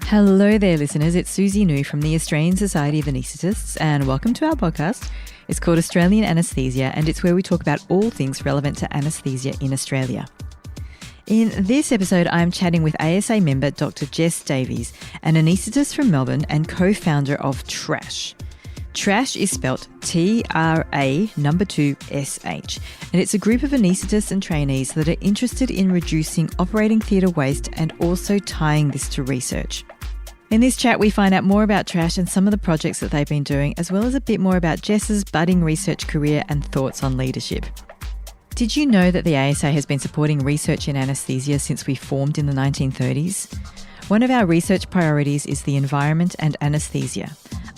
Hello there, listeners. It's Susie New from the Australian Society of Anaesthetists, and welcome to our podcast. It's called Australian Anaesthesia, and it's where we talk about all things relevant to anaesthesia in Australia. In this episode, I'm chatting with ASA member Dr Jess Davies, an anaesthetist from Melbourne and co-founder of TRA2SH. TRA2SH is spelt TRA2SH, and it's a group of anaesthetists and trainees that are interested in reducing operating theatre waste and also tying this to research. In this chat, we find out more about TRA2SH and some of the projects that they've been doing, as well as a bit more about Jess's budding research career and thoughts on leadership. Did you know that the ASA has been supporting research in anaesthesia since we formed in the 1930s? One of our research priorities is the environment and anaesthesia.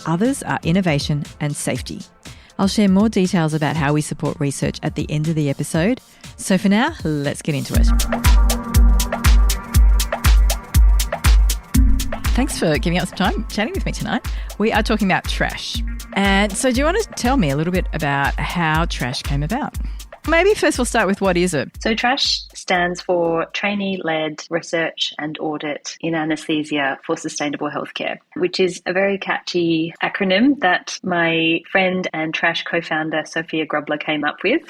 Others are innovation and safety. I'll share more details about how we support research at the end of the episode. So for now, let's get into it. Thanks for giving up some time chatting with me tonight. We are talking about TRA2SH. And so do you want to tell me a little bit about how TRA2SH came about? Maybe first we'll start with what is it? So TRA2SH stands for Trainee-Led Research and Audit in Anaesthesia for Sustainable Healthcare, which is a very catchy acronym that my friend and TRA2SH co-founder Sophia Grobler came up with.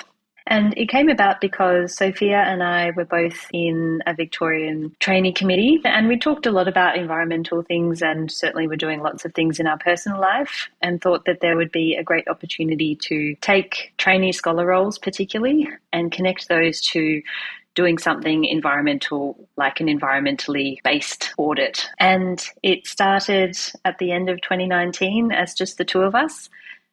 And it came about because Sophia and I were both in a Victorian trainee committee, and we talked a lot about environmental things, and certainly were doing lots of things in our personal life, and thought that there would be a great opportunity to take trainee scholar roles particularly and connect those to doing something environmental, like an environmentally based audit. And it started at the end of 2019 as just the two of us,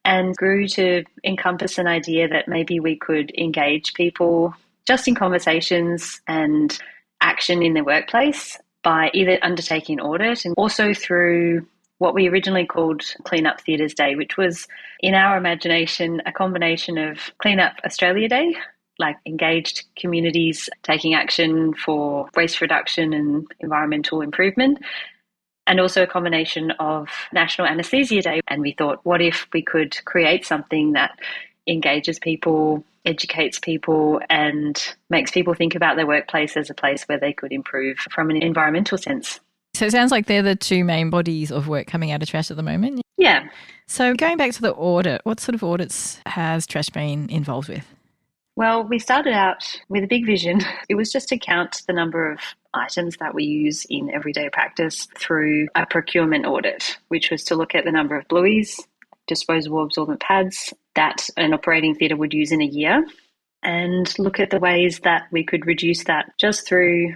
and grew to encompass an idea that maybe we could engage people just in conversations and action in their workplace by either undertaking audit and also through what we originally called Clean Up Theatres Day, which was, in our imagination, a combination of Clean Up Australia Day, like engaged communities taking action for waste reduction and environmental improvement, and also a combination of National Anaesthesia Day. And we thought, what if we could create something that engages people, educates people, and makes people think about their workplace as a place where they could improve from an environmental sense. So it sounds like they're the two main bodies of work coming out of TRA2SH at the moment. Yeah. So going back to the audit, what sort of audits has TRA2SH been involved with? Well, we started out with a big vision. It was just to count the number of items that we use in everyday practice through a procurement audit, which was to look at the number of blueys, disposable absorbent pads that an operating theatre would use in a year, and look at the ways that we could reduce that just through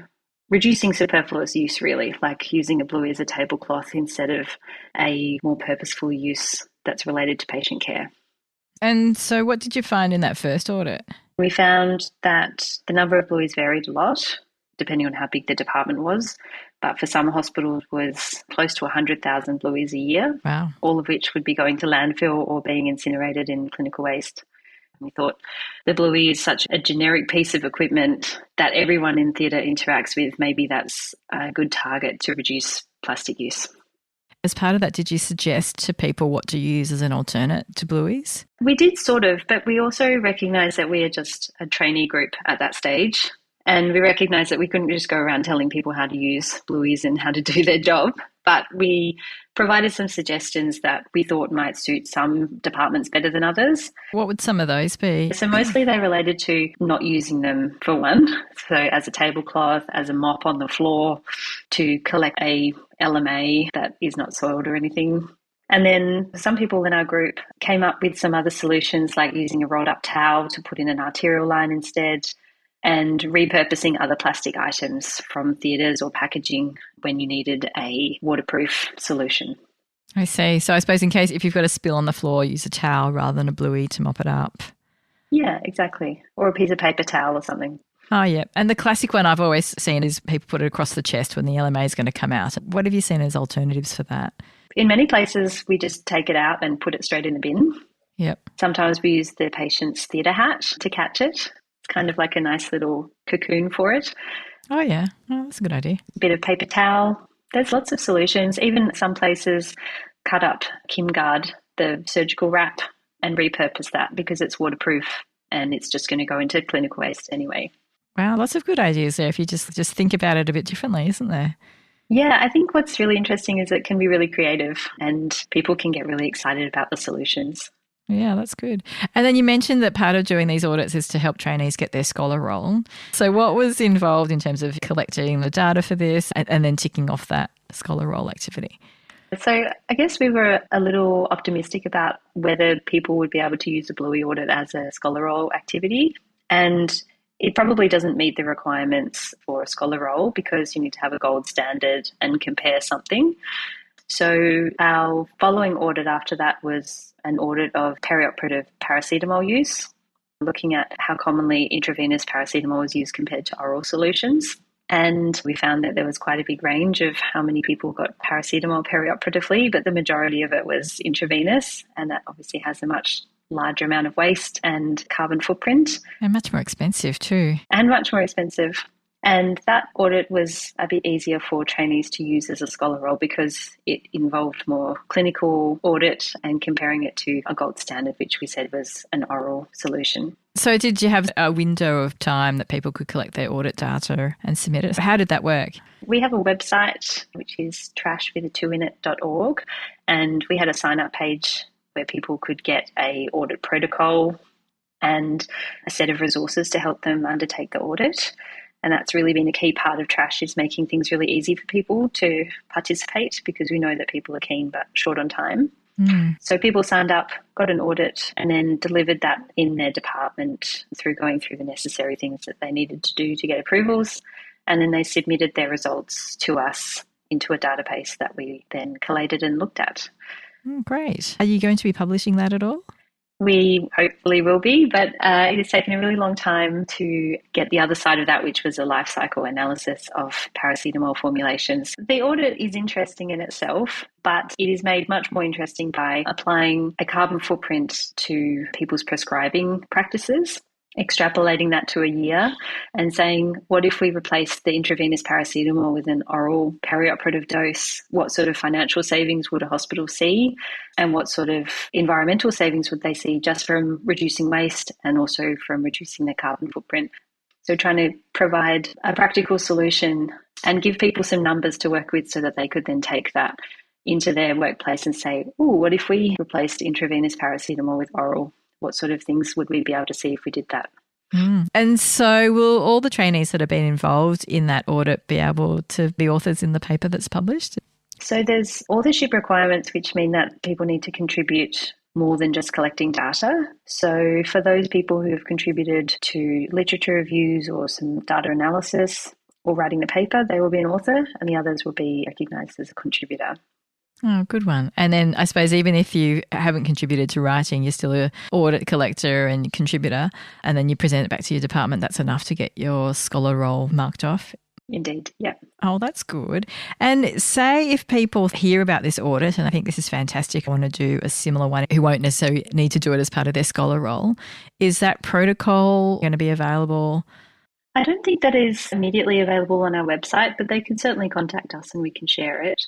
reducing superfluous use, really, like using a bluey as a tablecloth instead of a more purposeful use that's related to patient care. And so what did you find in that first audit? We found that the number of blueys varied a lot, depending on how big the department was. But for some hospitals was close to 100,000 blueys a year. Wow. All of which would be going to landfill or being incinerated in clinical waste. We thought the bluey is such a generic piece of equipment that everyone in theatre interacts with. Maybe that's a good target to reduce plastic use. As part of that, did you suggest to people what to use as an alternate to blueys? We did sort of, but we also recognised that we are just a trainee group at that stage. And we recognised that we couldn't just go around telling people how to use blueys and how to do their job. But we provided some suggestions that we thought might suit some departments better than others. What would some of those be? So mostly they related to not using them, for one. So as a tablecloth, as a mop on the floor, to collect a LMA that is not soiled or anything. And then some people in our group came up with some other solutions, like using a rolled up towel to put in an arterial line instead, and repurposing other plastic items from theatres or packaging when you needed a waterproof solution. I see. So I suppose in case if you've got a spill on the floor, use a towel rather than a bluey to mop it up. Yeah, exactly. Or a piece of paper towel or something. Oh, yeah. And the classic one I've always seen is people put it across the chest when the LMA is going to come out. What have you seen as alternatives for that? In many places, we just take it out and put it straight in the bin. Yep. Sometimes we use the patient's theatre hat to catch it. It's kind of like a nice little cocoon for it. Oh, yeah. Oh, that's a good idea. A bit of paper towel. There's lots of solutions. Even some places cut up KimGuard, the surgical wrap, and repurpose that because it's waterproof and it's just going to go into clinical waste anyway. Wow, lots of good ideas there if you just think about it a bit differently, isn't there? Yeah, I think what's really interesting is it can be really creative and people can get really excited about the solutions. Yeah, that's good. And then you mentioned that part of doing these audits is to help trainees get their scholar role. So what was involved in terms of collecting the data for this and then ticking off that scholar role activity? So I guess we were a little optimistic about whether people would be able to use the Bluey audit as a scholar role activity. And it probably doesn't meet the requirements for a scholar role because you need to have a gold standard and compare something. So our following audit after that was an audit of perioperative paracetamol use, looking at how commonly intravenous paracetamol is used compared to oral solutions. And we found that there was quite a big range of how many people got paracetamol perioperatively, but the majority of it was intravenous, and that obviously has a much larger amount of waste and carbon footprint. And much more expensive too. And much more expensive. And that audit was a bit easier for trainees to use as a scholar role because it involved more clinical audit and comparing it to a gold standard, which we said was an oral solution. So did you have a window of time that people could collect their audit data and submit it? How did that work? We have a website, which is trashwith2init.org, and we had a sign-up page where people could get a audit protocol and a set of resources to help them undertake the audit. And that's really been a key part of TRA2SH, is making things really easy for people to participate because we know that people are keen but short on time. So people signed up, got an audit, and then delivered that in their department through going through the necessary things that they needed to do to get approvals. And then they submitted their results to us into a database that we then collated and looked at. Great. Are you going to be publishing that at all? We hopefully will be, but it has taken a really long time to get the other side of that, which was a life cycle analysis of paracetamol formulations. The audit is interesting in itself, but it is made much more interesting by applying a carbon footprint to people's prescribing practices, extrapolating that to a year and saying, what if we replace the intravenous paracetamol with an oral perioperative dose? What sort of financial savings would a hospital see? And what sort of environmental savings would they see just from reducing waste and also from reducing their carbon footprint? So trying to provide a practical solution and give people some numbers to work with so that they could then take that into their workplace and say, oh, what if we replaced intravenous paracetamol with oral? What sort of things would we be able to see if we did that? And so will all the trainees that have been involved in that audit be able to be authors in the paper that's published? So there's authorship requirements, which mean that people need to contribute more than just collecting data. So for those people who have contributed to literature reviews or some data analysis or writing the paper, they will be an author, and the others will be recognised as a contributor. Oh, good one. And then I suppose even if you haven't contributed to writing, you're still an audit collector and contributor, and then you present it back to your department, that's enough to get your scholar role marked off. Indeed, yeah. Oh, that's good. And say if people hear about this audit and I think this is fantastic, I want to do a similar one who won't necessarily need to do it as part of their scholar role, is that protocol going to be available? I don't think that is immediately available on our website, but they can certainly contact us and we can share it.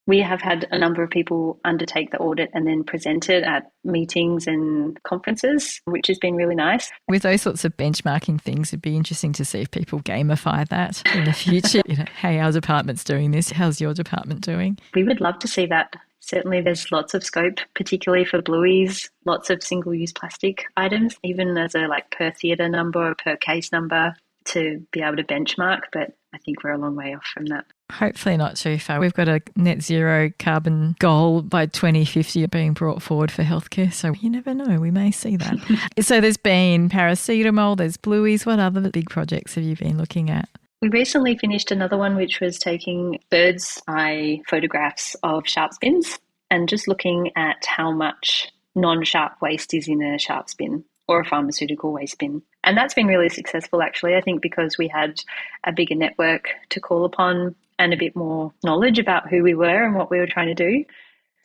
We have had a number of people undertake the audit and then present it at meetings and conferences, which has been really nice. With those sorts of benchmarking things, it'd be interesting to see if people gamify that in the future. Hey, our department's doing this. How's your department doing? We would love to see that. Certainly there's lots of scope, particularly for blueies, lots of single-use plastic items, even as a per theatre number or per case number to be able to benchmark, but I think we're a long way off from that. Hopefully not too far. We've got a net zero carbon goal by 2050 being brought forward for healthcare. So you never know, we may see that. So there's been paracetamol, there's blueies. What other big projects have you been looking at? We recently finished another one, which was taking bird's eye photographs of sharps bins and just looking at how much non-sharp waste is in a sharps bin or a pharmaceutical waste bin. And that's been really successful, actually, I think, because we had a bigger network to call upon and a bit more knowledge about who we were and what we were trying to do.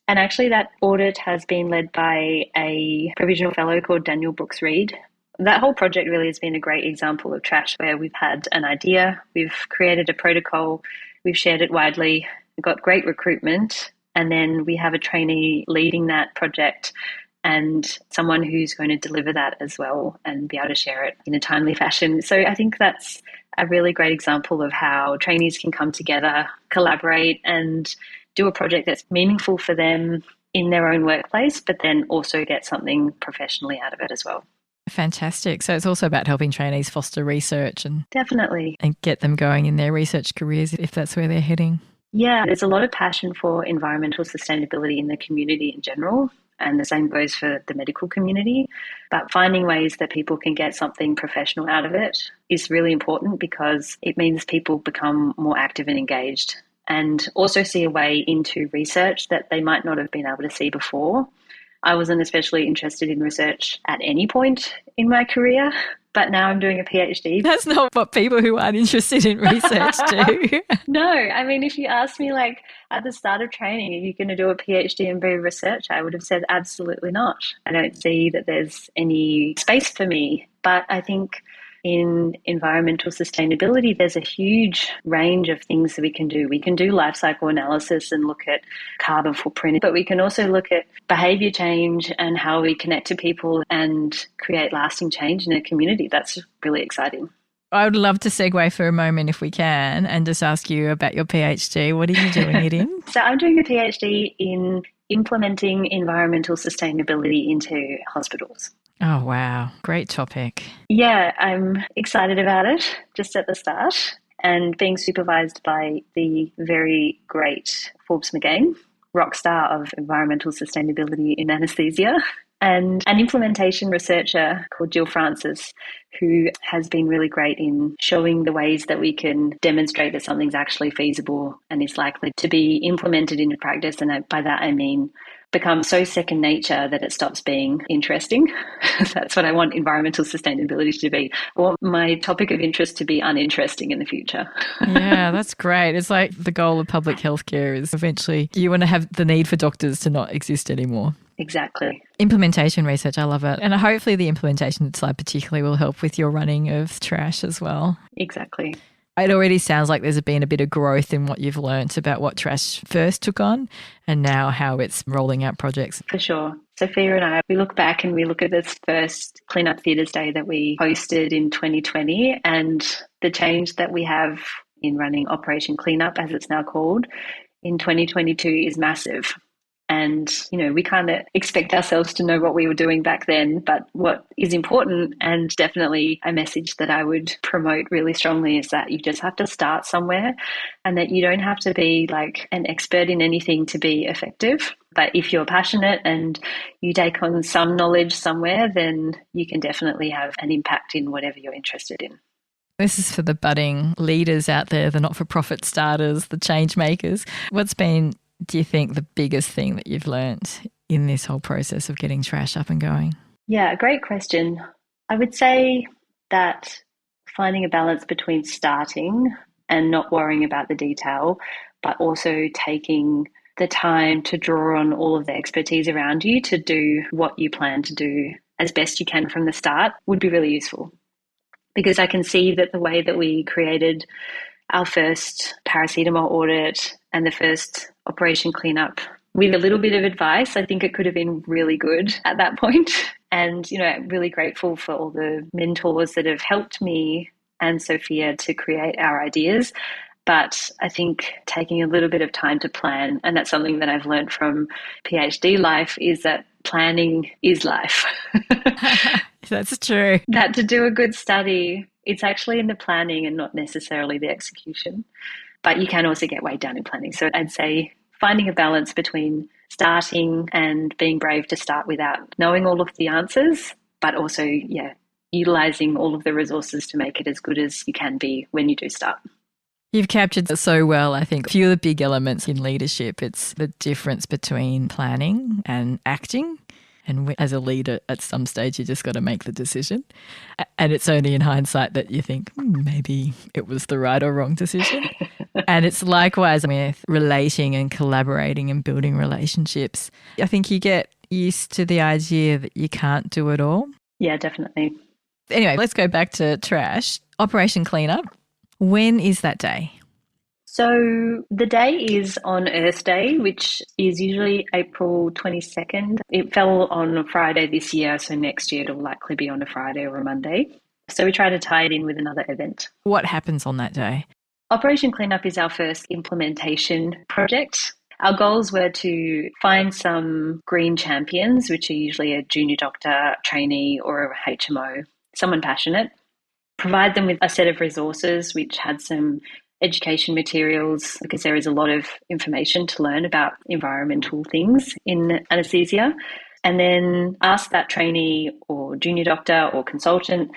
And actually that audit has been led by a provisional fellow called Daniel Brooks-Reed. That whole project really has been a great example of TRA2SH, where we've had an idea, we've created a protocol, we've shared it widely, we've got great recruitment, and then we have a trainee leading that project and someone who's going to deliver that as well and be able to share it in a timely fashion. So I think that's a really great example of how trainees can come together, collaborate, and do a project that's meaningful for them in their own workplace, but then also get something professionally out of it as well. Fantastic. So it's also about helping trainees foster research and definitely, and get them going in their research careers if that's where they're heading. Yeah, there's a lot of passion for environmental sustainability in the community in general, and the same goes for the medical community. But finding ways that people can get something professional out of it is really important, because it means people become more active and engaged, and also see a way into research that they might not have been able to see before. I wasn't especially interested in research at any point in my career, but now I'm doing a PhD. That's not what people who aren't interested in research do. No, I mean, if you asked me like at the start of training, are you going to do a PhD and be a researcher? I would have said absolutely not. I don't see that there's any space for me. But I think in environmental sustainability, there's a huge range of things that we can do. We can do life cycle analysis and look at carbon footprint, but we can also look at behaviour change and how we connect to people and create lasting change in a community. That's really exciting. I would love to segue for a moment if we can and just ask you about your PhD. What are you doing it in? So I'm doing a PhD in implementing environmental sustainability into hospitals. Oh, wow. Great topic. Yeah, I'm excited about it just at the start, and being supervised by the very great Forbes McGain, rock star of environmental sustainability in anaesthesia, and an implementation researcher called Jill Francis, who has been really great in showing the ways that we can demonstrate that something's actually feasible and is likely to be implemented into practice. And by that I mean become so second nature that it stops being interesting. That's what I want environmental sustainability to be. I want my topic of interest to be uninteresting in the future. Yeah, that's great. It's like the goal of public healthcare is eventually you want to have the need for doctors to not exist anymore. Exactly. Implementation research, I love it. And hopefully the implementation slide particularly will help with your running of TRA2SH as well. Exactly. It already sounds like there's been a bit of growth in what you've learnt about what TRA2SH first took on and now how it's rolling out projects. For sure. Sophia and I, we look back and we look at this first Cleanup Theatres Day that we hosted in 2020, and the change that we have in running Operation Cleanup, as it's now called, in 2022 is massive. And, we kind of expect ourselves to know what we were doing back then. But what is important, and definitely a message that I would promote really strongly, is that you just have to start somewhere, and that you don't have to be like an expert in anything to be effective. But if you're passionate and you take on some knowledge somewhere, then you can definitely have an impact in whatever you're interested in. This is for the budding leaders out there, the not-for-profit starters, the change makers. What's been, do you think, the biggest thing that you've learnt in this whole process of getting TRA2SH up and going? Yeah, great question. I would say that finding a balance between starting and not worrying about the detail, but also taking the time to draw on all of the expertise around you to do what you plan to do as best you can from the start would be really useful. Because I can see that the way that we created our first paracetamol audit and the first Operation Cleanup with a little bit of advice, I think it could have been really good at that point. And, I'm really grateful for all the mentors that have helped me and Sophia to create our ideas. But I think taking a little bit of time to plan, and that's something that I've learned from PhD life, is that planning is life. That's true. That to do a good study, it's actually in the planning and not necessarily the execution. But you can also get weighed down in planning. So I'd say finding a balance between starting and being brave to start without knowing all of the answers, but also, utilising all of the resources to make it as good as you can be when you do start. You've captured that so well, I think. A few of the big elements in leadership, it's the difference between planning and acting. And as a leader, at some stage, you just got to make the decision. And it's only in hindsight that you think, maybe it was the right or wrong decision. And it's likewise with relating and collaborating and building relationships. I think you get used to the idea that you can't do it all. Yeah, definitely. Anyway, let's go back to TRA2SH. Operation Cleanup. When is that day? So the day is on Earth Day, which is usually April 22nd. It fell on a Friday this year, so next year it'll likely be on a Friday or a Monday. So we try to tie it in with another event. What happens on that day? Operation Cleanup is our first implementation project. Our goals were to find some green champions, which are usually a junior doctor, trainee, or a HMO, someone passionate, provide them with a set of resources which had some education materials, because there is a lot of information to learn about environmental things in anaesthesia, and then ask that trainee or junior doctor or consultant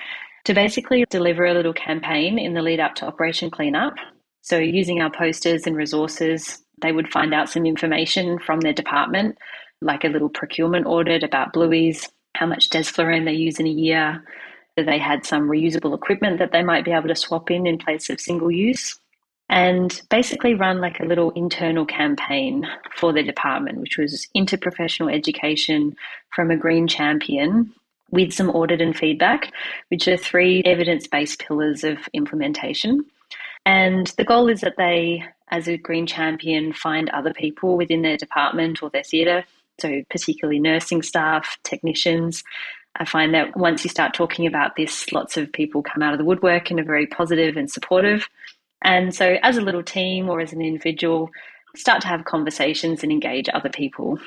to basically deliver a little campaign in the lead up to Operation Cleanup. So using our posters and resources, they would find out some information from their department, like a little procurement audit about blueies, how much desflurane they use in a year, that they had some reusable equipment that they might be able to swap in place of single use, and basically run like a little internal campaign for the department, which was interprofessional education from a green champion with some audit and feedback, which are 3 evidence-based pillars of implementation. And the goal is that they, as a green champion, find other people within their department or their theatre, so particularly nursing staff, technicians. I find that once you start talking about this, lots of people come out of the woodwork and are very positive and supportive. And so as a little team or as an individual, start to have conversations and engage other people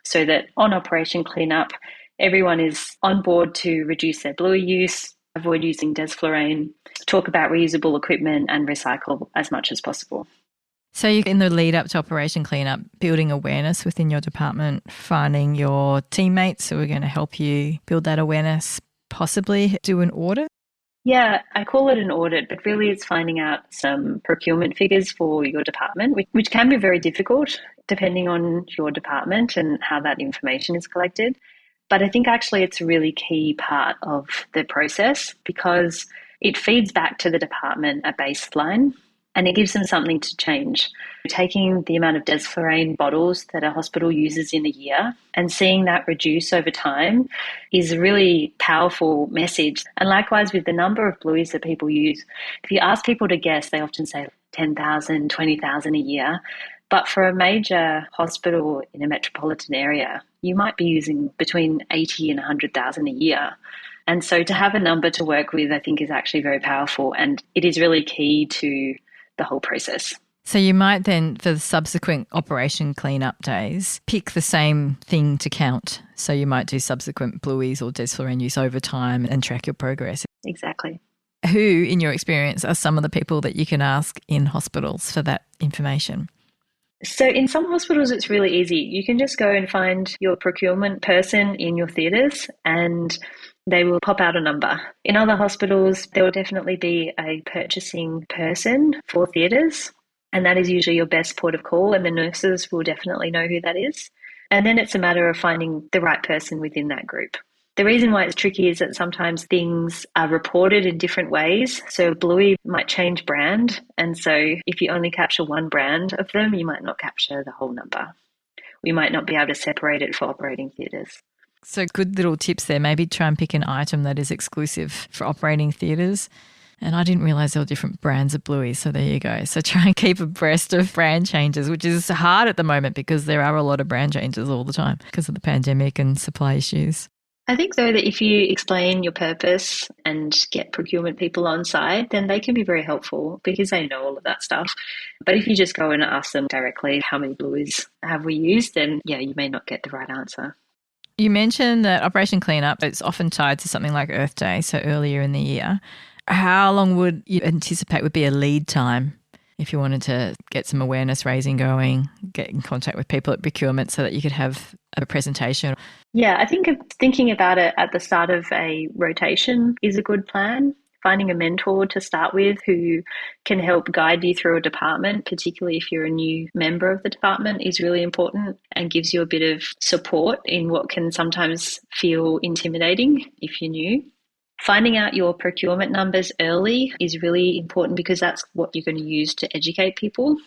so that on Operation Cleanup, everyone is on board to reduce their bluey use, avoid using desflurane, talk about reusable equipment and recycle as much as possible. So you're in the lead up to Operation Cleanup, building awareness within your department, finding your teammates who are going to help you build that awareness, possibly do an audit? Yeah, I call it an audit, but really it's finding out some procurement figures for your department, which can be very difficult depending on your department and how that information is collected. But I think actually it's a really key part of the process because it feeds back to the department a baseline and it gives them something to change. Taking the amount of desflurane bottles that a hospital uses in a year and seeing that reduce over time is a really powerful message. And likewise with the number of blueies that people use, if you ask people to guess, they often say 10,000, 20,000 a year. But for a major hospital in a metropolitan area, you might be using between 80 and 100,000 a year. And so to have a number to work with, I think is actually very powerful. And it is really key to the whole process. So you might then, for the subsequent Operation Cleanup days, pick the same thing to count. So you might do subsequent blueies or desflurane use over time and track your progress. Exactly. Who, in your experience, are some of the people that you can ask in hospitals for that information? So in some hospitals, it's really easy. You can just go and find your procurement person in your theatres and they will pop out a number. In other hospitals, there will definitely be a purchasing person for theatres, and that is usually your best port of call, and the nurses will definitely know who that is. And then it's a matter of finding the right person within that group. The reason why it's tricky is that sometimes things are reported in different ways. So bluey might change brand. And so if you only capture one brand of them, you might not capture the whole number. We might not be able to separate it for operating theatres. So good little tips there. Maybe try and pick an item that is exclusive for operating theatres. And I didn't realise there were different brands of blueies. So there you go. So try and keep abreast of brand changes, which is hard at the moment because there are a lot of brand changes all the time because of the pandemic and supply issues. I think, though, that if you explain your purpose and get procurement people on side, then they can be very helpful because they know all of that stuff. But if you just go and ask them directly, how many blueies have we used, then, yeah, you may not get the right answer. You mentioned that Operation Cleanup, it's often tied to something like Earth Day, so earlier in the year. How long would you anticipate would be a lead time if you wanted to get some awareness raising going, get in contact with people at procurement so that you could have a presentation? Yeah, I think thinking about it at the start of a rotation is a good plan. Finding a mentor to start with who can help guide you through a department, particularly if you're a new member of the department, is really important and gives you a bit of support in what can sometimes feel intimidating if you're new. Finding out your procurement numbers early is really important because that's what you're going to use to educate people.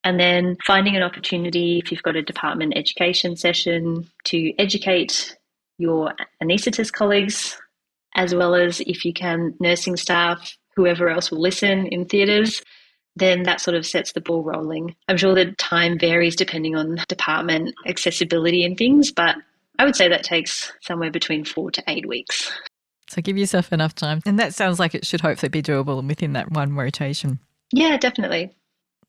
And then finding an opportunity, if you've got a department education session, to educate your anaesthetist colleagues, as well as, if you can, nursing staff, whoever else will listen in theatres, then that sort of sets the ball rolling. I'm sure the time varies depending on department accessibility and things, but I would say that takes somewhere between 4 to 8 weeks. So give yourself enough time. And that sounds like it should hopefully be doable within that one rotation. Yeah, definitely.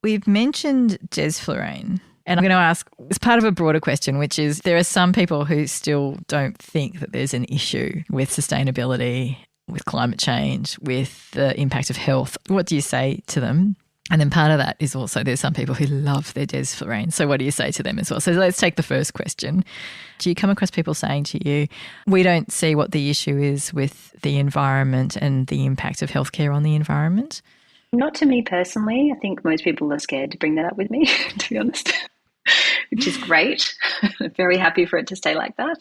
We've mentioned desflurane. And I'm going to ask, as part of a broader question, which is there are some people who still don't think that there's an issue with sustainability, with climate change, with the impact of health. What do you say to them? And then part of that is also there's some people who love their desflurane. So what do you say to them as well? So let's take the first question. Do you come across people saying to you, we don't see what the issue is with the environment and the impact of healthcare on the environment? Not to me personally. I think most people are scared to bring that up with me, to be honest, which is great. I'm very happy for it to stay like that.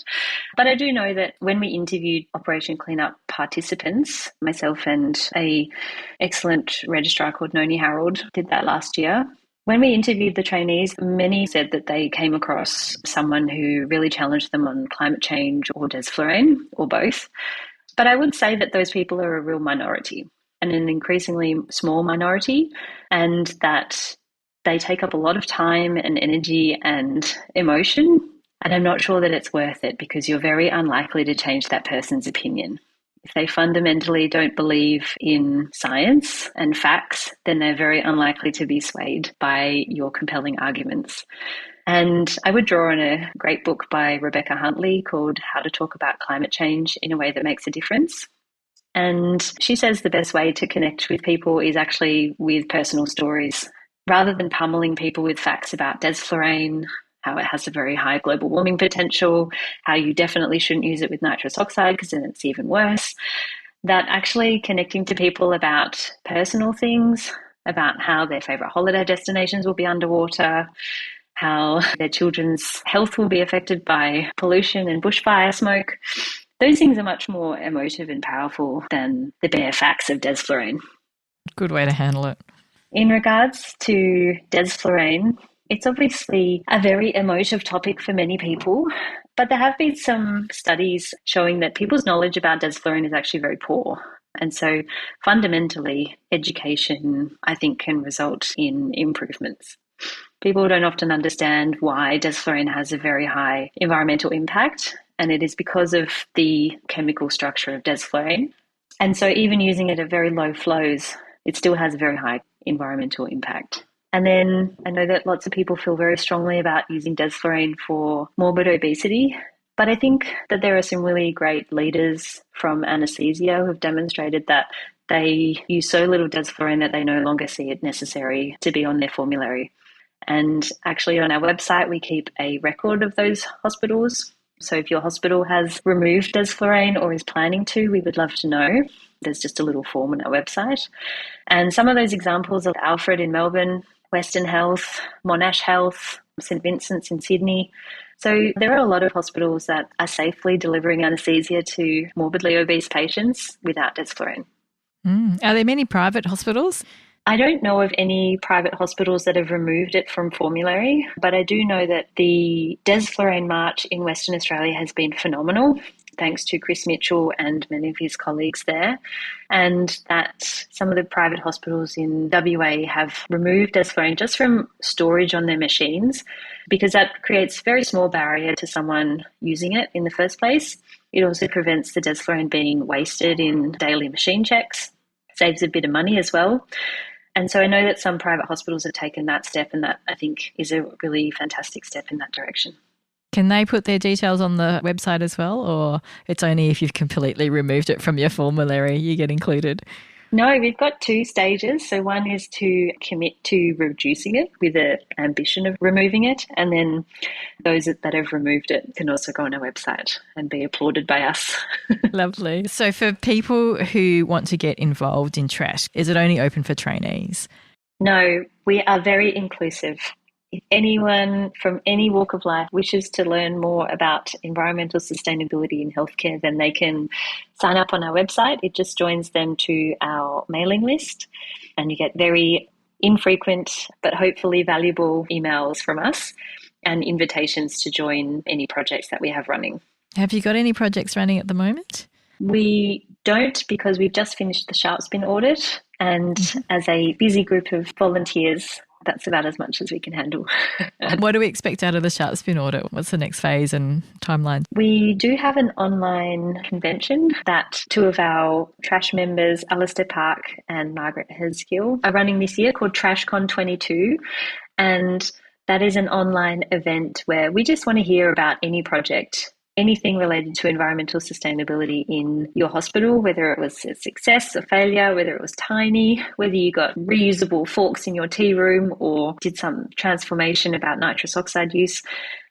But I do know that when we interviewed Operation Cleanup participants, myself and a excellent registrar called Noni Harold did that last year. When we interviewed the trainees, many said that they came across someone who really challenged them on climate change or desflurane, or both. But I would say that those people are a real minority, and an increasingly small minority, and that they take up a lot of time and energy and emotion. And I'm not sure that it's worth it, because you're very unlikely to change that person's opinion. If they fundamentally don't believe in science and facts, then they're very unlikely to be swayed by your compelling arguments. And I would draw on a great book by Rebecca Huntley called How to Talk About Climate Change in a Way That Makes a Difference. And she says the best way to connect with people is actually with personal stories. Rather than pummeling people with facts about desflurane, how it has a very high global warming potential, how you definitely shouldn't use it with nitrous oxide because then it's even worse, that actually connecting to people about personal things, about how their favourite holiday destinations will be underwater, how their children's health will be affected by pollution and bushfire smoke, those things are much more emotive and powerful than the bare facts of desflurane. Good way to handle it. In regards to desflurane, it's obviously a very emotive topic for many people, but there have been some studies showing that people's knowledge about desflurane is actually very poor. And so fundamentally, education, I think, can result in improvements. People don't often understand why desflurane has a very high environmental impact, and it is because of the chemical structure of desflurane. And so even using it at very low flows, it still has a very high environmental impact. And then I know that lots of people feel very strongly about using desflurane for morbid obesity, but I think that there are some really great leaders from Anaesthesia who have demonstrated that they use so little desflurane that they no longer see it necessary to be on their formulary. And actually on our website, we keep a record of those hospitals. So if your hospital has removed desflurane or is planning to, we would love to know. There's just a little form on our website. And some of those examples are Alfred in Melbourne, Western Health, Monash Health, St Vincent's in Sydney. So there are a lot of hospitals that are safely delivering anaesthesia to morbidly obese patients without desflurane. Are there many private hospitals? I don't know of any private hospitals that have removed it from formulary, but I do know that the desflurane march in Western Australia has been phenomenal, thanks to Chris Mitchell and many of his colleagues there, and that some of the private hospitals in WA have removed desflurane just from storage on their machines, because that creates a very small barrier to someone using it in the first place. It also prevents the desflurane being wasted in daily machine checks, saves a bit of money as well. And so I know that some private hospitals have taken that step, and that I think is a really fantastic step in that direction. Can they put their details on the website as well, or it's only if you've completely removed it from your formulary you get included? No, we've got two stages. So one is to commit to reducing it with the ambition of removing it. And then those that have removed it can also go on our website and be applauded by us. Lovely. So for people who want to get involved in TRA2SH, is it only open for trainees? No, we are very inclusive. If anyone from any walk of life wishes to learn more about environmental sustainability in healthcare, then they can sign up on our website. It just joins them to our mailing list, and you get very infrequent but hopefully valuable emails from us and invitations to join any projects that we have running. Have you got any projects running at the moment? We don't, because we've just finished the sharp spin audit, And as a busy group of volunteers, that's about as much as we can handle. And what do we expect out of the sharp spin audit? What's the next phase and timeline? We do have an online convention that two of our trash members, Alistair Park and Margaret Heskill, are running this year called TrashCon 22. And that is an online event where we just want to hear about any project, anything related to environmental sustainability in your hospital, whether it was a success, a failure, whether it was tiny, whether you got reusable forks in your tea room or did some transformation about nitrous oxide use.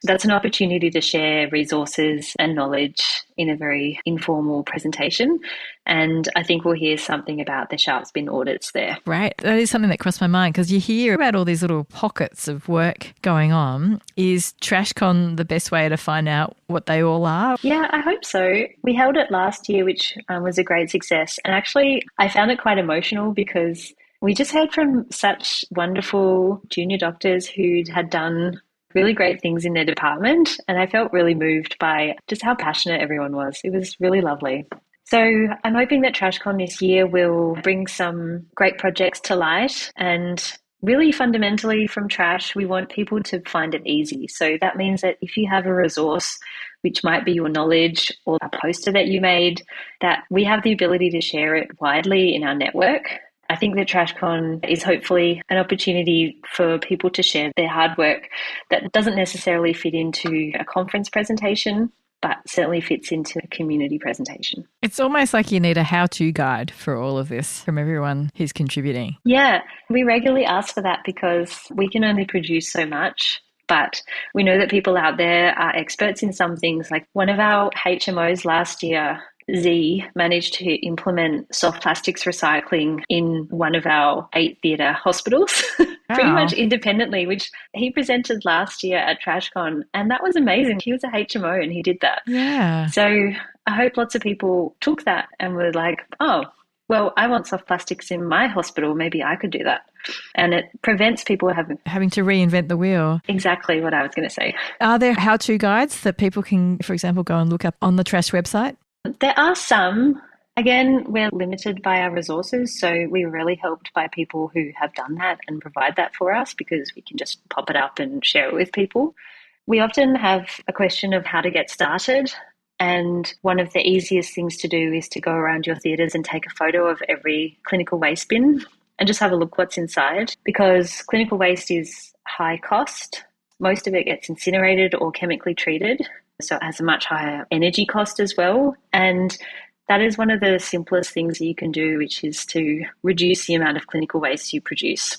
That's an opportunity to share resources and knowledge in a very informal presentation. And I think we'll hear something about the sharp spin audits there. Right. That is something that crossed my mind because you hear about all these little pockets of work going on. Is TrashCon the best way to find out what they all are? Yeah, I hope so. We held it last year, which was a great success. And actually, I found it quite emotional because we just heard from such wonderful junior doctors who had done really great things in their department. And I felt really moved by just how passionate everyone was. It was really lovely. So I'm hoping that TrashCon this year will bring some great projects to light. And really fundamentally from Trash, we want people to find it easy. So that means that if you have a resource, which might be your knowledge or a poster that you made, that we have the ability to share it widely in our network. I think that TrashCon is hopefully an opportunity for people to share their hard work that doesn't necessarily fit into a conference presentation, but certainly fits into a community presentation. It's almost like you need a how-to guide for all of this from everyone who's contributing. Yeah, we regularly ask for that because we can only produce so much. But we know that people out there are experts in some things. Like one of our HMOs last year, Z, managed to implement soft plastics recycling in one of our 8 theatre hospitals, pretty much independently, which he presented last year at TrashCon. And that was amazing. He was a HMO and he did that. Yeah. So I hope lots of people took that and were like, oh, well, I want soft plastics in my hospital. Maybe I could do that. And it prevents people having to reinvent the wheel. Exactly what I was going to say. Are there how-to guides that people can, for example, go and look up on the Trash website? There are some. Again, we're limited by our resources, so we're really helped by people who have done that and provide that for us because we can just pop it up and share it with people. We often have a question of how to get started, and one of the easiest things to do is to go around your theatres and take a photo of every clinical waste bin and just have a look what's inside, because clinical waste is high cost. Most of it gets incinerated or chemically treated, so it has a much higher energy cost as well. And that is one of the simplest things that you can do, which is to reduce the amount of clinical waste you produce.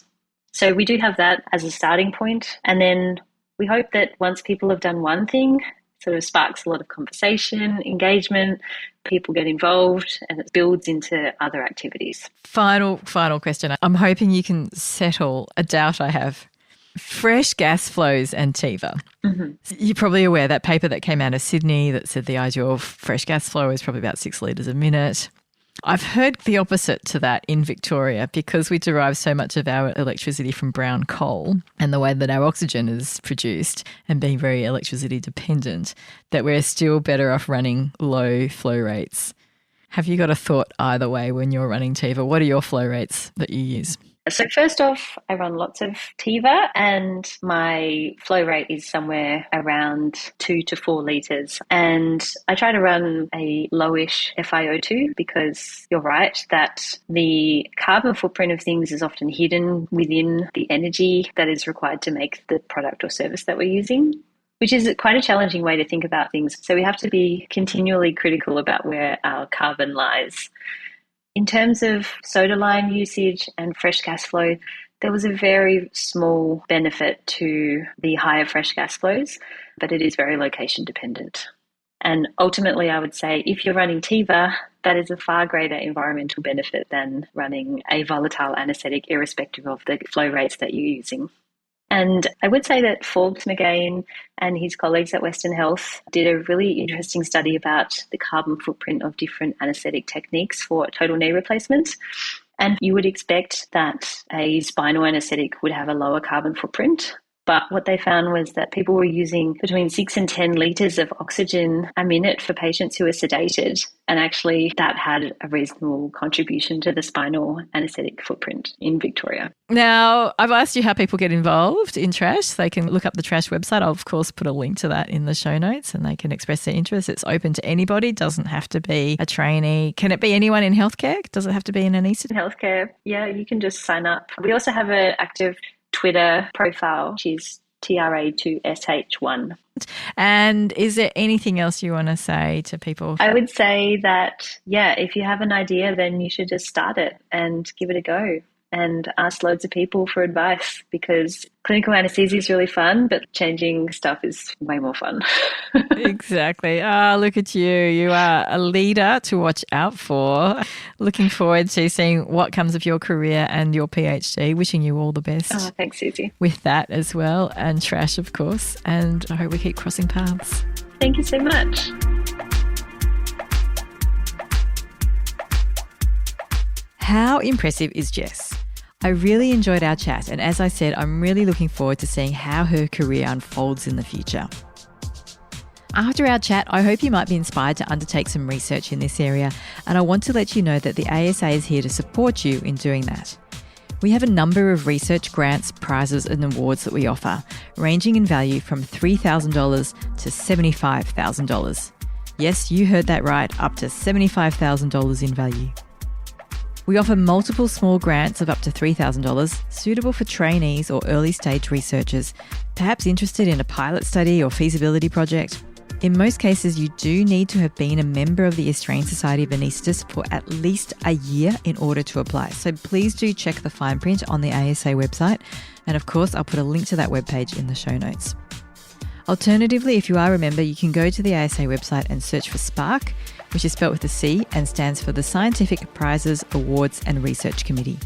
So we do have that as a starting point. And then we hope that once people have done one thing, it sort of sparks a lot of conversation, engagement, people get involved, and it builds into other activities. Final question. I'm hoping you can settle a doubt I have. Fresh gas flows and TIVA. Mm-hmm. You're probably aware that paper that came out of Sydney that said the ideal fresh gas flow is probably about 6 litres a minute. I've heard the opposite to that in Victoria because we derive so much of our electricity from brown coal and the way that our oxygen is produced and being very electricity dependent, that we're still better off running low flow rates. Have you got a thought either way when you're running TIVA? What are your flow rates that you use? So first off, I run lots of TIVA and my flow rate is somewhere around 2 to 4 litres. And I try to run a lowish FiO2 because you're right that the carbon footprint of things is often hidden within the energy that is required to make the product or service that we're using, which is quite a challenging way to think about things. So we have to be continually critical about where our carbon lies. In terms of soda lime usage and fresh gas flow, there was a very small benefit to the higher fresh gas flows, but it is very location dependent. And ultimately, I would say if you're running TIVA, that is a far greater environmental benefit than running a volatile anaesthetic, irrespective of the flow rates that you're using. And I would say that Forbes McGain and his colleagues at Western Health did a really interesting study about the carbon footprint of different anaesthetic techniques for total knee replacements. And you would expect that a spinal anaesthetic would have a lower carbon footprint. But what they found was that people were using between 6 and 10 litres of oxygen a minute for patients who were sedated. And actually that had a reasonable contribution to the spinal anaesthetic footprint in Victoria. Now, I've asked you how people get involved in TRA2SH. They can look up the TRA2SH website. I'll, of course, put a link to that in the show notes and they can express their interest. It's open to anybody. It doesn't have to be a trainee. Can it be anyone in healthcare? Does it have to be an anaesthetist? Healthcare, yeah, you can just sign up. We also have an active Twitter profile, which is TRA2SH1. And is there anything else you want to say to people? I would say that, if you have an idea, then you should just start it and give it a go and ask loads of people for advice, because clinical anaesthesia is really fun, but changing stuff is way more fun. Exactly. Oh, look at you. You are a leader to watch out for. Looking forward to seeing what comes of your career and your PhD. Wishing you all the best. Oh, thanks, Susie. With that as well, and TRA2SH, of course. And I hope we keep crossing paths. Thank you so much. How impressive is Jess? I really enjoyed our chat, and as I said, I'm really looking forward to seeing how her career unfolds in the future. After our chat, I hope you might be inspired to undertake some research in this area, and I want to let you know that the ASA is here to support you in doing that. We have a number of research grants, prizes and awards that we offer, ranging in value from $3,000 to $75,000. Yes, you heard that right, up to $75,000 in value. We offer multiple small grants of up to $3,000, suitable for trainees or early-stage researchers, perhaps interested in a pilot study or feasibility project. In most cases, you do need to have been a member of the Australian Society of Anaesthetists for at least a year in order to apply. So please do check the fine print on the ASA website. And of course, I'll put a link to that webpage in the show notes. Alternatively, if you are a member, you can go to the ASA website and search for SPARC, which is spelt with a C and stands for the Scientific Prizes, Awards and Research Committee.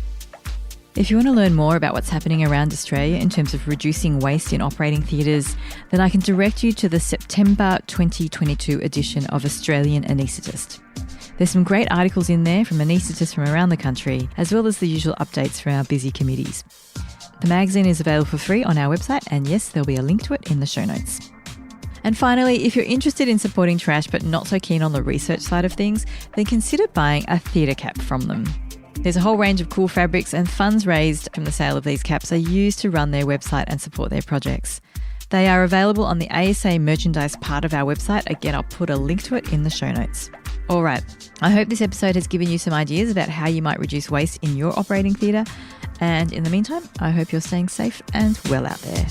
If you want to learn more about what's happening around Australia in terms of reducing waste in operating theatres, then I can direct you to the September 2022 edition of Australian Anaesthetist. There's some great articles in there from anaesthetists from around the country, as well as the usual updates from our busy committees. The magazine is available for free on our website, and yes, there'll be a link to it in the show notes. And finally, if you're interested in supporting TRA2SH but not so keen on the research side of things, then consider buying a theatre cap from them. There's a whole range of cool fabrics, and funds raised from the sale of these caps are used to run their website and support their projects. They are available on the ASA merchandise part of our website. Again, I'll put a link to it in the show notes. All right, I hope this episode has given you some ideas about how you might reduce waste in your operating theatre. And in the meantime, I hope you're staying safe and well out there.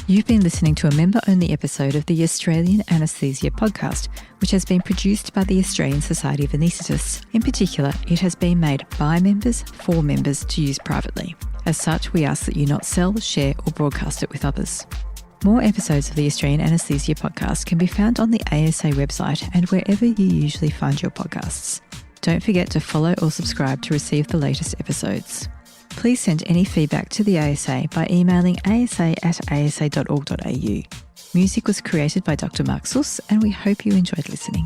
You've been listening to a member-only episode of the Australian Anaesthesia podcast, which has been produced by the Australian Society of Anaesthetists. In particular, it has been made by members for members to use privately. As such, we ask that you not sell, share or broadcast it with others. More episodes of the Australian Anaesthesia podcast can be found on the ASA website and wherever you usually find your podcasts. Don't forget to follow or subscribe to receive the latest episodes. Please send any feedback to the ASA by emailing asa@asa.org.au. Music was created by Dr. Mark Suss, and we hope you enjoyed listening.